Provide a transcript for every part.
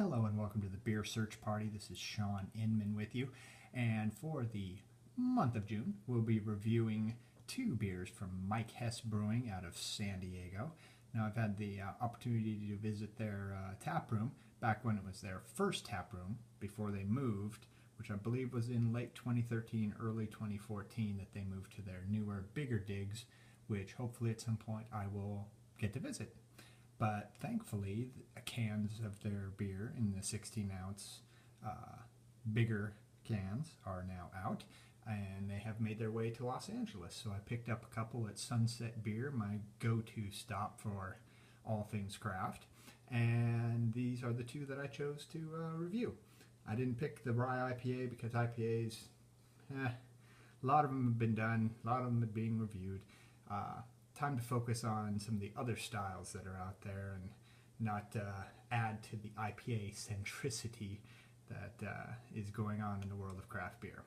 Hello and welcome to the Beer Search Party. This is Sean Inman with you. And for the month of June, we'll be reviewing two beers from Mike Hess Brewing out of San Diego. Now, I've had the opportunity to visit their tap room back when it was their first tap room before they moved, which I believe was in late 2013, early 2014 that they moved to their newer, bigger digs, which hopefully at some point I will get to visit. But thankfully, cans of their beer in the 16-ounce bigger cans are now out, and they have made their way to Los Angeles. So I picked up a couple at Sunset Beer, my go-to stop for all things craft. And these are the two that I chose to review. I didn't pick the rye IPA because IPAs, a lot of them have been done, a lot of them are being reviewed. Time to focus on some of the other styles that are out there and not add to the IPA centricity that is going on in the world of craft beer.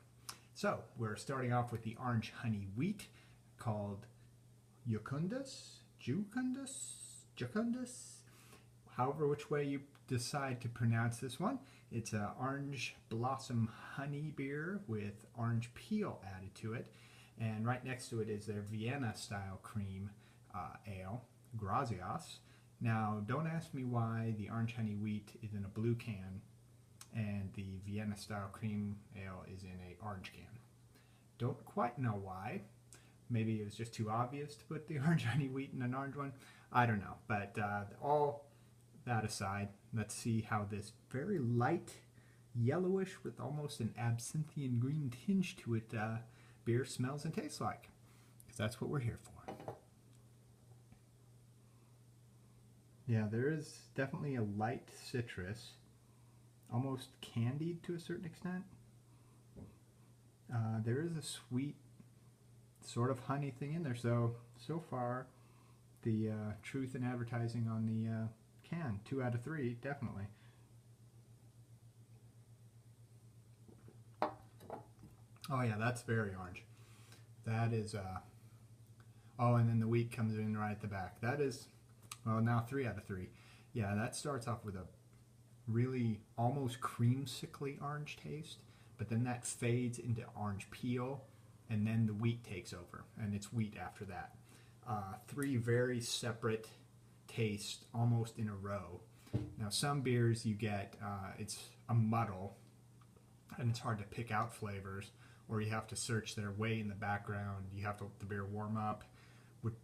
So we're starting off with the orange honey wheat called Jucundus, however which way you decide to pronounce this one. It's an orange blossom honey beer with orange peel added to it. And right next to it is their Vienna style cream ale, Grazias. Now, don't ask me why the orange honey wheat is in a blue can and the Vienna style cream ale is in an orange can. Don't quite know why. Maybe it was just too obvious to put the orange honey wheat in an orange one. I don't know. But all that aside, let's see how this very light yellowish with almost an absinthian green tinge to it beer smells and tastes like, because that's what we're here for. Yeah, there is definitely a light citrus, almost candied to a certain extent. There is a sweet sort of honey thing in there, so far the truth in advertising on the can, 2 out of 3, definitely. Oh yeah, that's very orange. That is, oh, and then the wheat comes in right at the back. That is, well, now 3 out of 3. Yeah, that starts off with a really almost creamsically orange taste, but then that fades into orange peel, and then the wheat takes over, and it's wheat after that. 3 very separate tastes almost in a row. Now, some beers you get, it's a muddle, and it's hard to pick out flavors, or you have to search their way in the background. You have to let the beer warm up,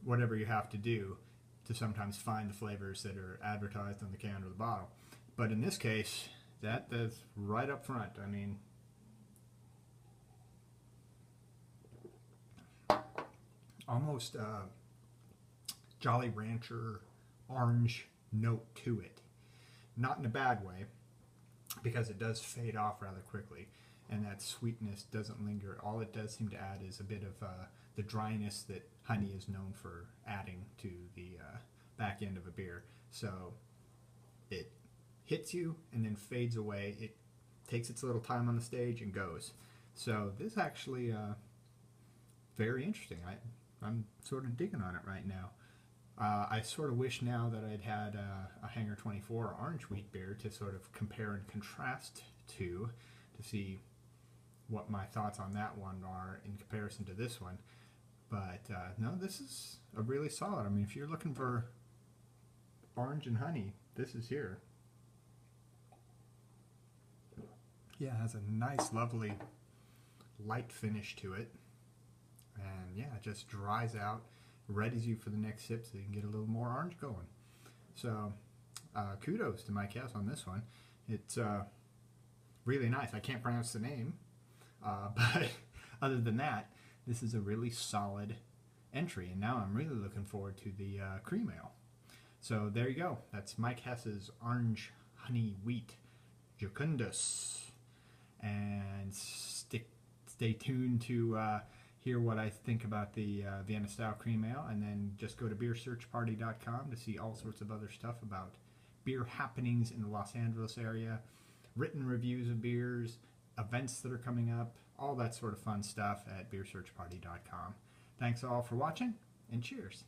whatever you have to do to sometimes find the flavors that are advertised on the can or the bottle. But in this case, that's right up front. I mean, almost Jolly Rancher orange note to it. Not in a bad way, because it does fade off rather quickly, and that sweetness doesn't linger. All it does seem to add is a bit of the dryness that honey is known for adding to the back end of a beer. So it hits you and then fades away. It takes its little time on the stage and goes. So this is actually very interesting. I'm sort of digging on it right now. I sort of wish now that I'd had a Hangar 24 orange wheat beer to sort of compare and contrast to see what my thoughts on that one are in comparison to this one. But no, this is a really solid. I mean, if you're looking for orange and honey, this is here. Yeah, it has a nice, lovely, light finish to it. And yeah, it just dries out, readies you for the next sip so you can get a little more orange going. So kudos to Mike Hess on this one. It's really nice. I can't pronounce the name, but other than that, this is a really solid entry. And now I'm really looking forward to the cream ale. So there you go. That's Mike Hess's orange honey wheat Jucundus. And stay tuned to hear what I think about the Vienna style cream ale, and then just go to beersearchparty.com to see all sorts of other stuff about beer happenings in the Los Angeles area, written reviews of beers, events that are coming up, all that sort of fun stuff at beersearchparty.com. Thanks all for watching, and cheers.